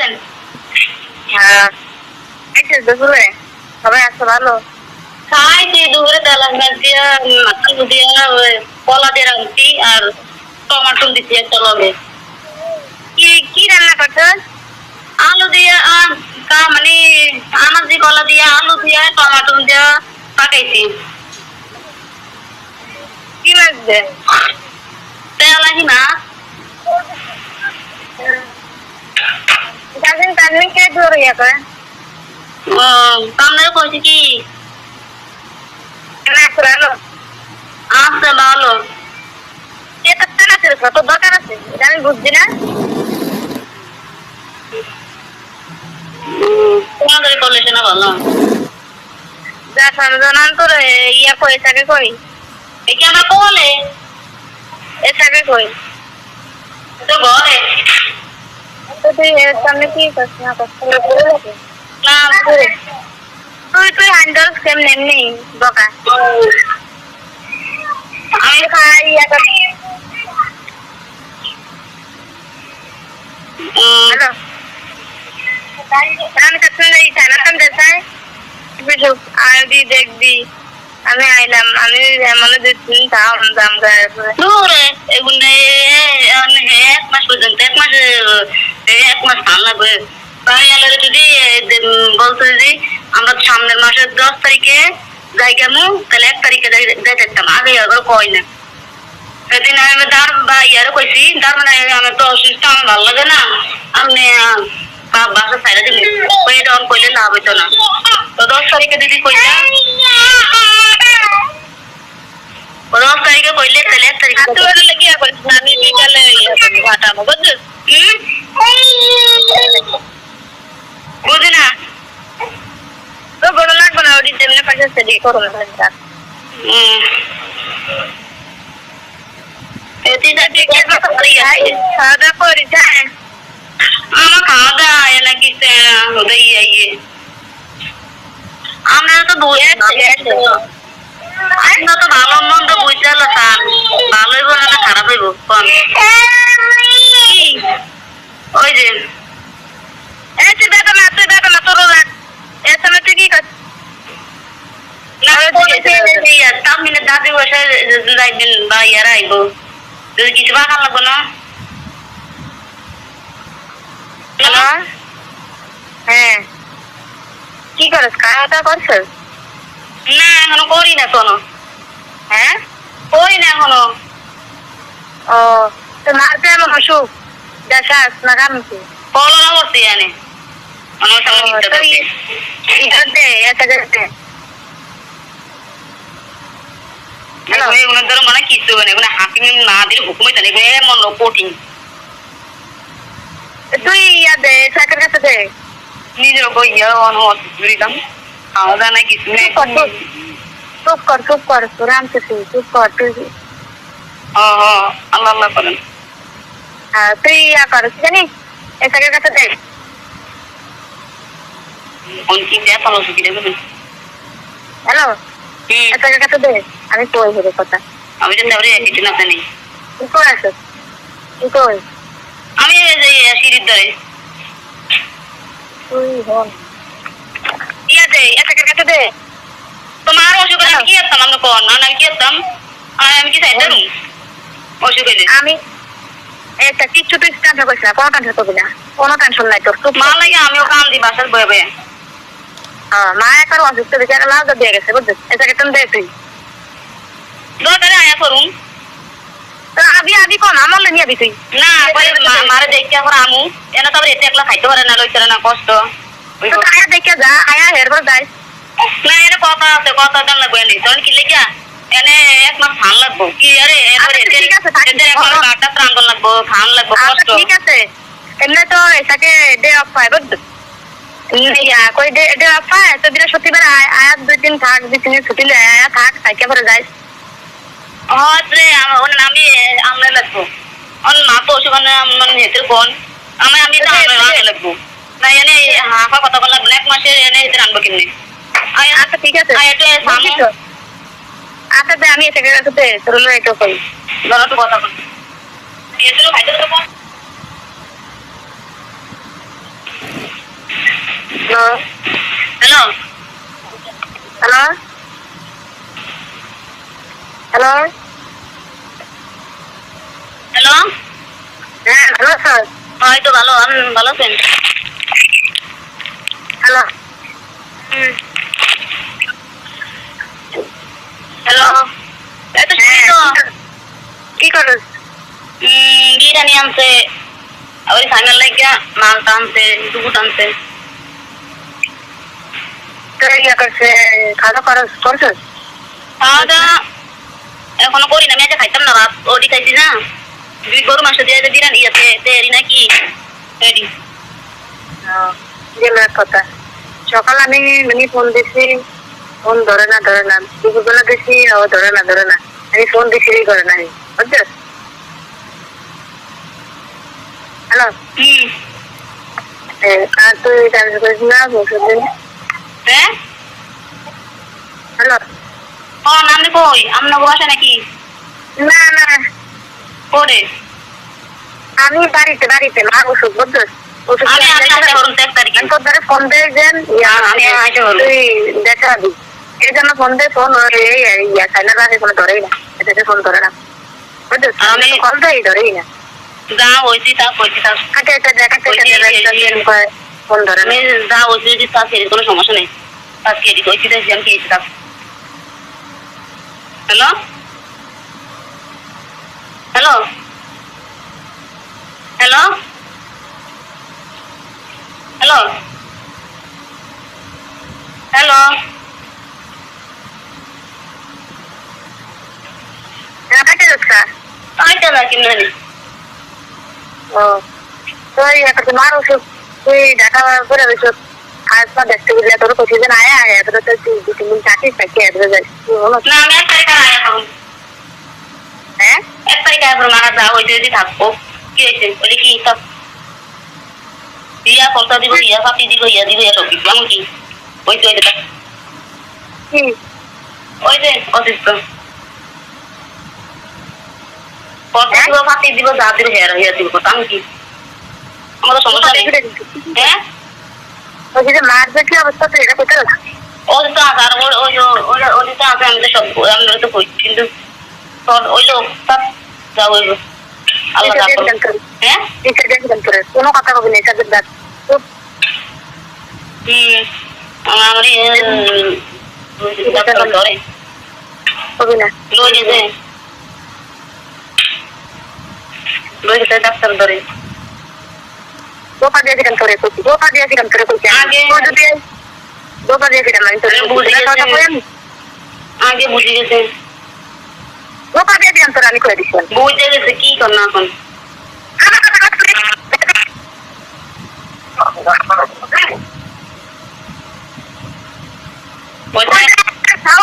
আছেন? হ্যাঁ আইছে দুপুরে সবাই আছে ভালো? খাইছি দুপুরে ডাল মাছ দিয়া আলু দিয়া কলা দিয়ে রাখছি আর টমাটো দিচ্ছি একটা লগে। কি কি রান্না করছেন? আলু দিয়া মানে আনাজ দিয়ে কলা দিয়া আলু দিয়া টমাটো দিয়া পাকাইছি। কি মাছ দে? তেল আহি না গাজন তাননি কে দূর ইয়া করে আপনারা কইছি কি না ভালো আচ্ছা ভালো এটা তার আছে কত দরকার আছে এটা আমি বুঝছি না। তোমাদের করলে না ভালো যা সন্ধান তোর ইয়া কই থাকে কই একে আমরা কোলে এ থাকে কই তো ঘরে তো তুই এর সামনে কি করছিস না করছিস না তুই তুই হ্যান্ডেল সেম নেমনি বকা আমি খাই ইয়া কর হ্যালো আমি কাছে যাই জানা তুমি দেখাই বিজু আইডি দেখবি আমি আইলাম আমি মনে দিচ্ছি দাম দাম গায়ে দূরে এগুলো এক মাস পর্যন্ত এক মাস ধান লাগবে তাই এলাকা যদি বলতো যদি আমরা সামনের মাসের 10 তারিখে যাই কেমন তাহলে 1 তারিখে যাই থাকতাম আগে আবার কয় না সেদিন আমি দার বা ইয়ারও কইছি তার মানে আমি তো অসুস্থ আমার ভালো লাগে না আপনি বাসা ছাইরা দিন এটা অন কইলে লাভ হইতো না তো 10 তারিখে দিদি কইতা 10 তারিখে কইলে তাহলে 1 তারিখে তুই লাগি ইয়া করিস না আমি বিকালে ইয়া করব ঘাটাবো বুঝছিস বুঝি না তো বড় লাগবে না ওই যেমনি পাশে সেদি করো না ভাইটা এটি যাতে খাওয়া দাওয়া করি যায় আমার খাওয়া দাওয়া এলা কিছু হতেই আইয়ে আমরা তো দুই আমরা তো ভালো মন্দ বুঝতে হলো স্যার ভালো হইব না খারাপ হইব কম ওই যে তুই বেটা না তোর রাখ এর সময় তুই কি করছিস তামিনে দাদি বসে যাইবেন বা ইয়ারা আইব যদি কিছু বাগান লাগবো না হ্যালো হ্যাঁ কি করছ খাওয়া দাওয়া করছিস না এখনো করি না কোনো হ্যাঁ করি না এখনো ও তো মারতে আমার অসুখ দেখাস না কামছি ফলো না করছি জানি আমার সামনে মিথ্যা থাকে ইটার দে এটা দে এগুলোর ধরো মানে কিছু হবে না এগুলো হাকিম না দিলে হুকুমই জানি এমন লোক কঠিন তুই ইয়া দে চাকরির কাছে দে নিজের ইয়ে দিলাম খাওয়া দাওয়া নাই কিছু নেই চুপ কর তোর আমছে চুপ কর তুই আল্লাহ আল্লাহ করেন তুই ইয়া করিস জানিস এই চাকরির কাছে দে কি দেয় ভালো সুখী দেবে হ্যালো এই চাকরির কাছে দে আমি কই হেরে কথা আমি তো তাহলে কিছু না জানি তুই কই আছিস তুই কই আমি সিঁড়ির ধরে তুই হন ইয়া দে এই চাকরির কাছে দে তোমার অসুখ হলে আমি কি করতাম আমি কন না আমি কি করতাম আমি কি চাইতাম অসুখ হইলে আমি এটা কিচ্ছু তুই টেনশন করিস না কোনো টেনশন করবি না কোনো টেনশন নাই তোর মা লাগে আমিও কাম দিই বাসার বয়ে বয়ে মা একবার অসুস্থ দেখে লাভ দিয়ে গেছে বুঝছিস এটাকে তুমি দে তুই দরকারে আয়া করুন আবি কোন আমার নিয়ে আবি তুই না মারে দেখতে এখন আমু এনে তো আবার এতে একলা খাইতে পারে না লইতে না কষ্ট আয়া দেখে যা আয়া হেরবার যাই না এনে কথা আছে কথা দেন লাগবে এনে তখন কি লেগা এনে 1 মাস ধান লাগবো কি আরে ঠিক আছে এদের এখন বাটা ত্রাণ লাগবো ধান লাগবো কষ্ট ঠিক আছে এমনি তো এটাকে ডে অফ পাই বুঝছিস কই ডে অফ পাই তো বৃহস্পতিবার আয়া 2 দিন থাক 2 দিন ছুটি লে আয়া থাক তাইকে পরে যাই হচ্ছে আমি আমলে লাগবো মা তো অসুখ মানে হেতের কোন আমি তো আমলে লাগবো না এনে হাফা কথা বলা 1 মাসে এনে হেতে আনবো কিনে আচ্ছা ঠিক আছে আয়াতে সামনে আচ্ছা দে আমি এটাকে কাছে দে তোর লই এটা কই ধরো তো কথা বল এসে খাইতে তো কোন hello hello hello hello hello হ্যাঁ হ্যালো স্যার এই তো ভালো, আপনি ভালো আছেন? হ্যালো হ্যালো এই তো শুনি তো। কি করো? বিরিয়ানি আনছে, ওই ফাইনাল লাগিয়া মালটা আনছে, দুপুর আনছে। তো ইয়া করছে, খাওয়া দাওয়া করছো? খাওয়া দাওয়া এখনো করি না, আমি আজকে খাইতাম না ভাত, ওটি খাইছি না। গরু মাংস দিয়ে বিরিয়ানি ইয়াতে তেরি নাকি রেডি। গেল এক কথা, সকাল আমি ফোন দিছি, ফোন ধরে না দুপুরবেলা দিছি, ও ধরে না আমি ফোন দিছি করে না, বুঝছো? হ্যালো আর তুই ট্রান্সফার করিস না ওষুধ দিন। হ্যাঁ হ্যালো আপনি কই? আপনার বাসা নাকি? না না করে আমি বাড়িতে মা ওষুধ, বুঝছো? ওষুধ আমি আসতে পারুন 1 তারিখে। তোর দ্বারা ফোন দেয় যেন আমি আসতে পারুন। তুই দেখাবি এই জন্য ফোন দে, ফোন সাইনার রাখে কোনো ধরেই না, এটাতে ফোন ধরে না, বুঝছো? আমি কল দেয় ধরেই না। যা হয়েছি তা কইছি তা ফোন ধরে আমি যা হয়েছি তা সেরে কোনো সমস্যা নেই। আজকে এদিকে হয়েছি দেখছি আমি খেয়েছি তা। Hello hello hello hello hello না কাটে যাচ্ছে। আইটা না কিনে জানি। ও তো একটা মার ওষুধ তুই ঢাকা করে ওষুধ খাস দেখতে গেলে তোর প্রতিদিন আয়া এত তুই 2-3 দিন থাকিস নাকি এত যাই না আমি 1 তারিখে আয়া করুন। হ্যাঁ 1 তারিখে আয়া করুন, মারা যা হয়েছে যদি থাকবো। কি হয়েছে বলে কি সব ইয়া করতে দিব, ইয়া পাতি দিব, ইয়া দিব, ইয়া সব দিব। এমন কি হয়েছে ওই যেটা কি ওই যে অসুস্থ করতে দিব, পাতি দিব, যা দিব ইয়া দিব। আমি কি আমাদের সমস্যা নেই। হ্যাঁ ওই যে মার যে কি অবস্থা তো এটা কোথায় ওই তো আছে, আর ওই তো আছে। আমি তো সব আমরা তো কই, কিন্তু তোর ওই লোক সব যা হইব আল্লাহ যা করবে। হ্যাঁ কোনো কথা বলবি না এটাদের ব্যাগ আমার ডাক্তার ধরে কবি না লই যেতে ডাক্তার ধরে দোপা দিয়ে দিলাম তোরে করছি, দোপা দিয়ে দিলাম তোরে করছি আগে দোপা দিয়ে দিলাম আমি তোরে আগে বুঝে গেছে, দোপা দিয়ে দিলাম তোরে আমি করে দিচ্ছিলাম। বুঝে গেছে কি কর না এখন।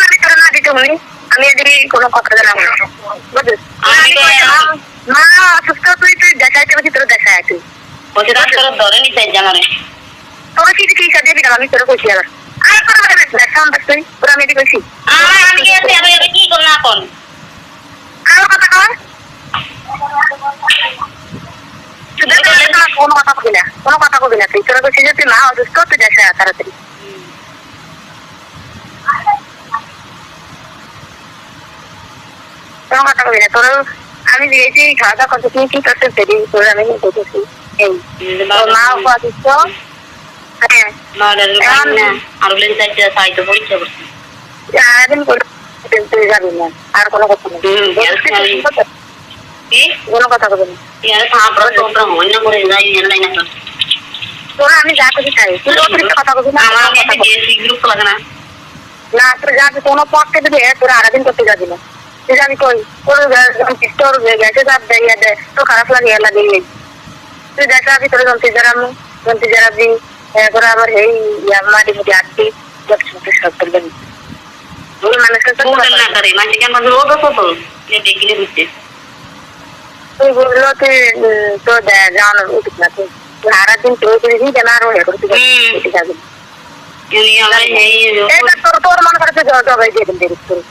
আমি তোরে না দিতে হই, আমি যদি কোনো কথা জানাবো না, বুঝছিস? মা অসুস্থ, তুই দেখাইতে বলছি তোর দেখায় তুই বলছে ডাক্তার ধরে নিতে জানারে তোর কি কি সাজিয়ে দিলাম আমি তোরে কইছি আবার আর কোনো কথা দেখা তুই তোর আমি এদিকে কইছি আমি গেছি, আমি কি কর না এখন। আর কথা কর কোনো কথা কবি না তুই তোরা কইছি যে তুই মা অসুস্থ, তুই দেখা তাড়াতাড়ি কোনো কথা কবি না। তোর আমি দিয়েছি খাওয়া দাওয়া করতে, তুই কি করতে পেরি তোর আমি দেখেছি এই তোর মা অসুস্থ। হ্যাঁ আর বলে সাইতে পরীক্ষা করছি সারাদিন তুই যাবি না, আর কোনো কথা নেই, কোনো কথা কবি না। তোরা আমি যা করছি তাই, তুই অতিরিক্ত কথা কবি না। না তোর যাবি কোনো পথ থেকে দিয়ে তোরা আরাদিন করতে যাবি না, তুই যাবি কই তোর গ্যাসে চাপ দেয় দেয় তো খারাপ লাগে লাগে তুই দেখাবি তোর জন্তি জারাবি এরপরে আবার এই মাটি মুটি আসবি সব করবেন মানুষের তুই বললো তুই তো যাওয়ানো উচিত না, তুই সারাদিন তুই তুই কেন আরো হে করে তুই যাবি তোর মনে করে তুই জবাই দিয়ে দিন দেরি করে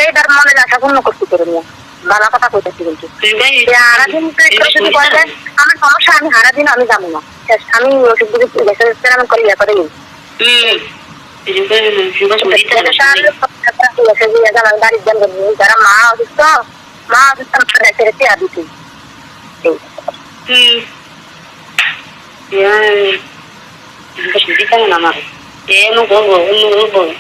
এইবার মনে আশা পূর্ণ করতে তোর নিয়ে ভালো কথা কইতেছি বলছি সারাদিন তুই যদি বলতে আমার সমস্যা আমি সারাদিন আমি যাবো না, আমি ওষুধ আমি করে বাড়ির জন যারা মা অসুস্থ দিচ্ছি আমার এমন করবো অন্য করবো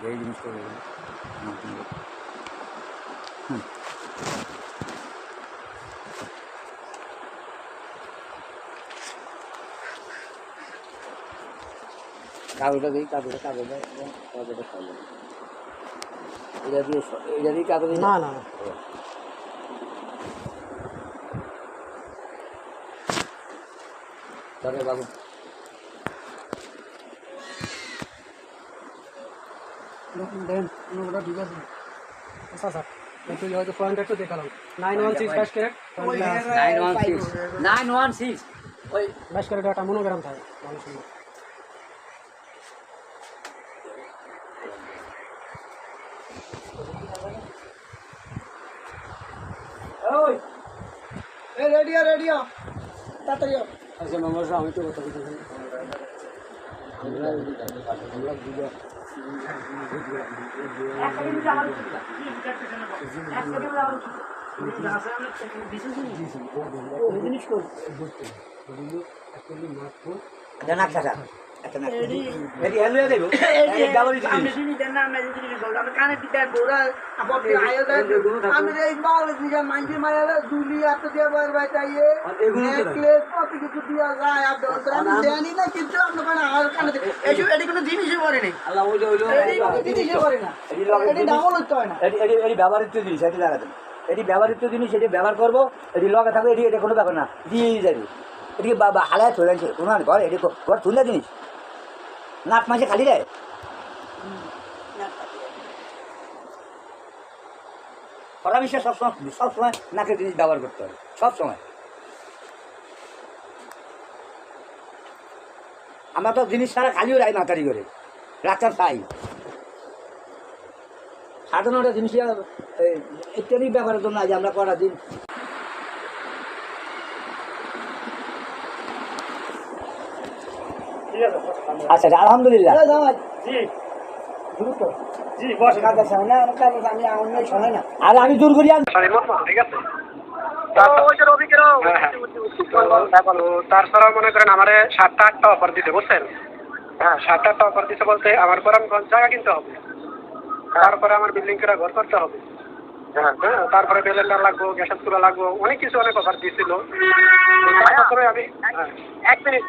এই জিনিসটা কাগজটা দিই কাগজটা কাগজটা খাই এটা দিয়ে কাগজ না না তবে বাবু দেন ওটা ঠিক আছে আচ্ছা স্যার একটু হয়তো পয়েন্ট একটু দেখালাম 916 বাইশ ক্যারেট 916 ওই বাইশ ক্যারেট একটা মনোগ্রাম থাকে মানুষের ওই এই রেডিও তাড়াতাড়ি আচ্ছা নমস্কার আমি তো কথা বলছি আমরা বুঝা ব্যবহৃত জিনিস এটি লাগাতেন এটি ব্যবহৃত জিনিস এটি ব্যবহার করবো এটি লগে থাকবে এটি এটা কোনো ব্যাপার না দিয়েই যাবে এটিকে হালায় চলে যাচ্ছে কোনো ঘর এটি ঘর তুলে জিনিস নাক মাসে খালি দেয় পরামর্শ সবসময় নাকের জিনিস ব্যবহার করতে হবে সবসময় আমরা তো জিনিস ছাড়া খালিও রাই মাতারি করে রাখতাম তাই সাধারণ একটা জিনিস ইত্যাদি ব্যবহারের জন্য আজ আমরা করা দিন আচ্ছা আলহামদুলিল্লাহ আর আমি জোর করি ঠিক আছে তারপরে মনে করেন আমার 7-8টা অফার দিতে বুঝছেন হ্যাঁ 7-8টা অফার দিতে বলতে আমার কোরআনগঞ্জ জায়গা কিনতে হবে তারপরে আমার বিল্ডিং করে ঘর করতে হবে হ্যাঁ তারপরে বেলেন্ডার লাগবো গ্যাসের চুলা লাগবো অনেক কিছু অনেক অফার দিয়েছিল আমি 1 মিনিট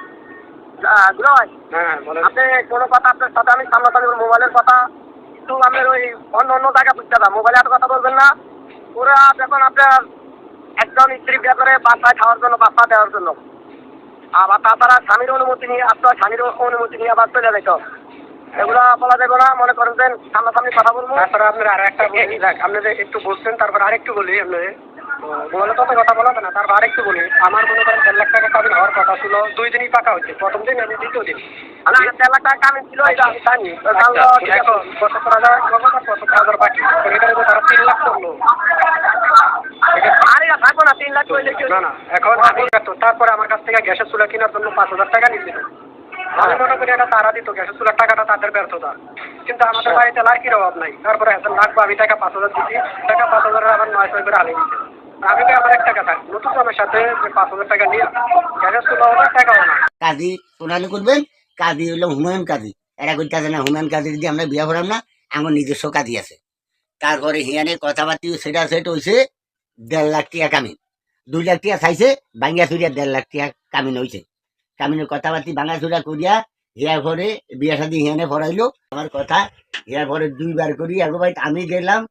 হ্যাঁ বলেন আপনি কোনো কথা আপনার সাথে আমি সামনাসামনি মোবাইলের কথা কিন্তু আপনার ওই অন্য জায়গা বুঝতে পারবেন মোবাইলে এত কথা বলবেন না ওরা যখন আপনার একজন স্ত্রী বিয়ে করে বাসায় খাওয়ার জন্য বাসা দেওয়ার জন্য আবার তাছাড়া স্বামীর অনুমতি নিয়ে আপনার স্বামীর অনুমতি নিয়ে আবার চলে যেত এগুলো বলা যাবে না মনে করেন যে সামনাসামনি কথা বলবো তারপরে আপনার আর একটা আপনি যে একটু বলছেন তারপর আরেকটু বলি আপনি মোবাইলে তত কথা বলাবে না তারপর আরেকটু বলি আমার মনে করেন 1.5 লাখ টাকা কাবিন হওয়ার কথা ছিল 2 দিনই পাকা হচ্ছে প্রথম দিন আমি দ্বিতীয় দিন আমি 1.5 লাখ টাকা কাবিন ছিল এটা আমি জানি এখন 75,000 বাকি এটা তারা 3 লাখ করলো থাকবো না 3 লাখ না না এখন তারপরে আমার কাছ থেকে গ্যাসের চুলা কেনার জন্য 5,000 টাকা নিচ্ছিল আমি মনে করি এটা তারা দিত গ্যাসের চুলার টাকাটা তাদের ব্যর্থতা কিন্তু আমাদের বাড়িতে লাইকির অভাব নাই তারপরে এত লাগবে আমি টাকা 5,000 দিচ্ছি টাকা 5,000 আবার 900 করে আনিয়ে দিচ্ছে আমি আমার একটা কথা নতুন আমার সাথে 5,000 টাকা নিয়ে গ্যাসের চুলা হবে টাকাও না কাজী প্রণালী করবেন কাজী হলো হুমায়ুন কাজী এরা করতে না হুমায়ুন কাজী দিয়ে আমরা বিয়া করাম না আমার নিজস্ব কাজী আছে তারপরে হিয়ানের কথাবার্তা সেটা সেট হয়েছে 1.5 লাখ টাকা কামিন, 2 লাখ টাকা চাইছে, ভাঙ্গিয়া চুরিয়া 1.5 লাখ টাকা কামিন হয়েছে। কামিনের কথাবার্তি ভাঙা চুরা করিয়া হিয়ার পরে বিয়া শাদী হিয়ানে ভরাইলো। আমার কথা হিয়ার পরে 2বার করি আগে ভাই আমি গেলাম,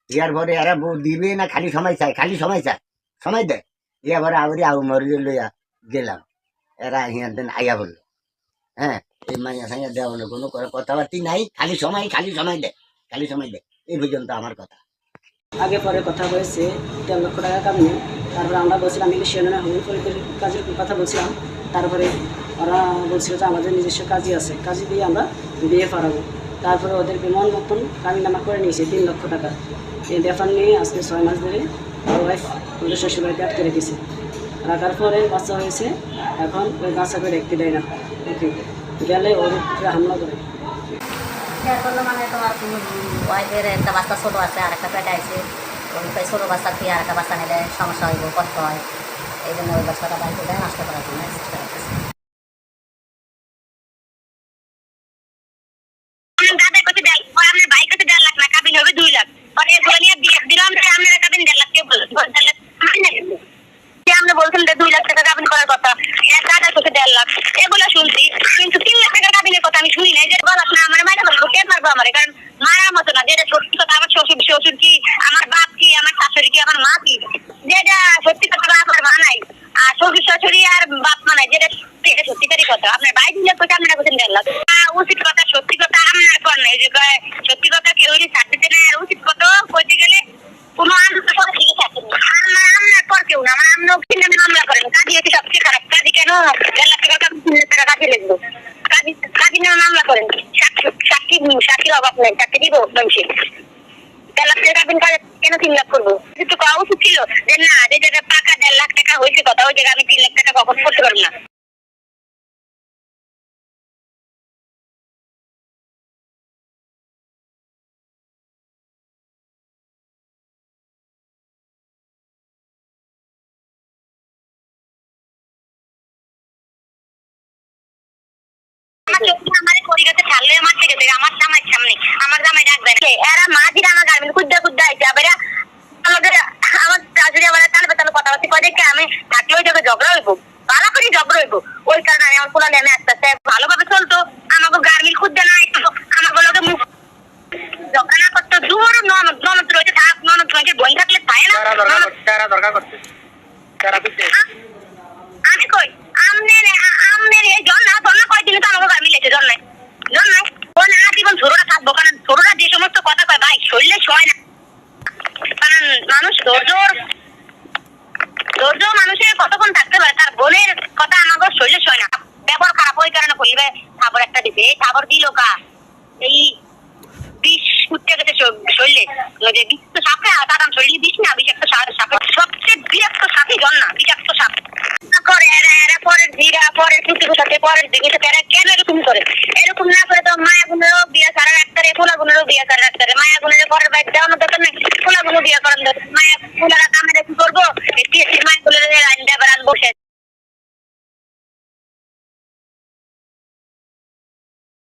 হিয়ার পরে এরা বউ দিবে না খালি সময় চায়, খালি সময় চায়, সময় দেয়। হিয়ার পরে আবরি আউ মরিয়ে লইয়া গেলাম, এরা হিয়ার দিন আইয়া বললো, হ্যাঁ এই মাইয়া সাইয়া দেওয়া হলো, কোনো কথাবার্তি নাই, খালি সময় দেয়, খালি সময় দেয়। এই পর্যন্ত আমার কথা। আগে পরে কথা হয়েছে 1.5 লক্ষ টাকা কামিয়ে। তারপরে আমরা বলছিলাম ইলেকশনের হোমের ফরিদের কাজের কথা বলছিলাম। তারপরে ওরা বলছিল যে আমাদের নিজস্ব কাজই আছে, কাজই দিয়ে আমরা বিয়ে করাবো। তারপরে ওদেরকে মন মতন কামিনামা করে নিয়েছে 3 লক্ষ টাকা। এই ব্যাপার নিয়ে আজকে 6 মাস ধরে আমার ওয়াইফ ওদের শ্বশুরবাড়িতে আটকে রেখেছে। রাখার পরে বাচ্চা হয়েছে, এখন ওই বাচ্চাকে দেখতে দেয় না, ওকে গেলে ওর উপরে হামলা করে। করলো মানে তোমার ওয়াইফের একটা বাচ্চা ছোটো আছে আর একটা পেটে আছে, ওই ছোটো বাচ্চা থেকে আর একটা বাচ্চা নিলে সমস্যা হইব, কষ্ট হয়, এই জন্য ওই বাচ্চাটা বাড়িতে দেয় নষ্ট করার জন্য চেষ্টা করতেছে। দাদা কত দেন আপনার ভাই কত 1.5 লাখ না কাবিন হবে 2 লাখ, পরে এগুলো নিয়ে বিয়ে দিলাম আপনারা কাবিন 1.5 লাখ কে বলছেন? আমরা বলছেন 2 লাখ টাকা কাবিন করার কথা, দাদা কত 1.5 লাখ এগুলো শুনছি, কিন্তু 3 লাখ টাকা কাবিনের কথা আমি শুনি নাই। যে বল আপনার আমার মায়ের বলবো কে মারবো আমার, কারণ মারার মতো না, যেটা সত্যি কথা আমার শ্বশুর কি, আমার বাপ কি, আমার শাশুড়ি কি, আমার মা কি, যেটা সত্যি কথা আমার মা নাই, আর শ্বশুর শাশুড়ি আর বাপ মা নাই, যেটা সত্যিকারই কথা। আপনার ভাই দিলে কোথায় আপনারা বলছেন 1.5 লাখ, উচিত কথা সত্যি কথা আপনার পর নাই, যে সত্যি কথা কেউ ছাড় দিতে নেই। আর উচিত কথা কইতে গেলে কোনো আন্দোলন করে ঠিক আছে, আপনার পর কেউ না, আমার আমরাও মামলা করেন, কাজী হচ্ছে সবচেয়ে খারাপ। কাজী কেন 1.5 লাখ টাকা 3 লাখ টাকা কাজে লিখবো, কাজী নামে মামলা করেন, সাক্ষীর অভাব নেই, চাকরি দিব মানুষের। 1.5 লাখ টাকা কাবিন কেন 3 লাখ করবো? কিন্তু কওয়া উচিত ছিল যে না, যে জায়গায় পাকা 1.5 লাখ টাকা হয়েছে কথা, ওই জায়গায় আমি 3 লাখ টাকা কখন করতে পারবো না। আমার করি গেছে ছাড়লে মারতে গেছে আমার জামাই সামনে, আমার জামাই ডাকবে না, এরা মাঝিরা আমার গার্মেন্ট কুদ্দা আইছে, আবার আমাদের আমার শাশুড়ি আমার তালে কথাবার্তা করে দেখে আমি থাকলে ওই জায়গায় ঝগড়া হইব, ভালো করে ঝগড়া হইব। ওই কারণে আমি আমার পোলা নেমে আস্তে আস্তে ভালোভাবে চলতো, আমাকে গার্মেন্ট কুদ্দা না একটু আমাকে লোকে মুখ ঝগড়া না করতো, দূর ননদ রয়েছে থাক, ননদ রয়েছে বই থাকলে তাই না দরকার করছে আমি কই আমনের এই জন না কয়দিনে তো আমাকে গার্মেন্ট লেগেছে জন নাই ও না জীবন ছোটরা থাকবো, কারণ ছোটরা যে সমস্ত কথা কয় ভাই শরীরে সয় না, কারণ মানুষ ধৈর্য মানুষের কতক্ষণ থাকতে পারে, তার বোনের কথা আমাকে শরীরে সয় না, ব্যবহার খারাপ ওই কারণে করিবে। খাবার একটা দিবে, এই খাবার দিল কা এই বিষ উঠতে গেছে শরীরে, যে বিষাক্ত সাপে তার শরীরে বিষ না, বিষাক্ত সাপের সবচেয়ে বিষাক্ত সাপই জন না, বিষাক্ত সাপ করে। এরা পরের জিরা পরের কুটির সাথে পরের দিকে এরা কেন এরকম করে? এরকম না করে তো মায়া গুনেরও বিয়ে সারা রাখতে, পোলা গুনেরও বিয়ে সারা রাখতে, মায়া গুনের পরের বাইক দেওয়ানো দরকার নেই, পোলা গুলো বিয়ে করার দরকার। মায়া পোলারা কামে কি করবো,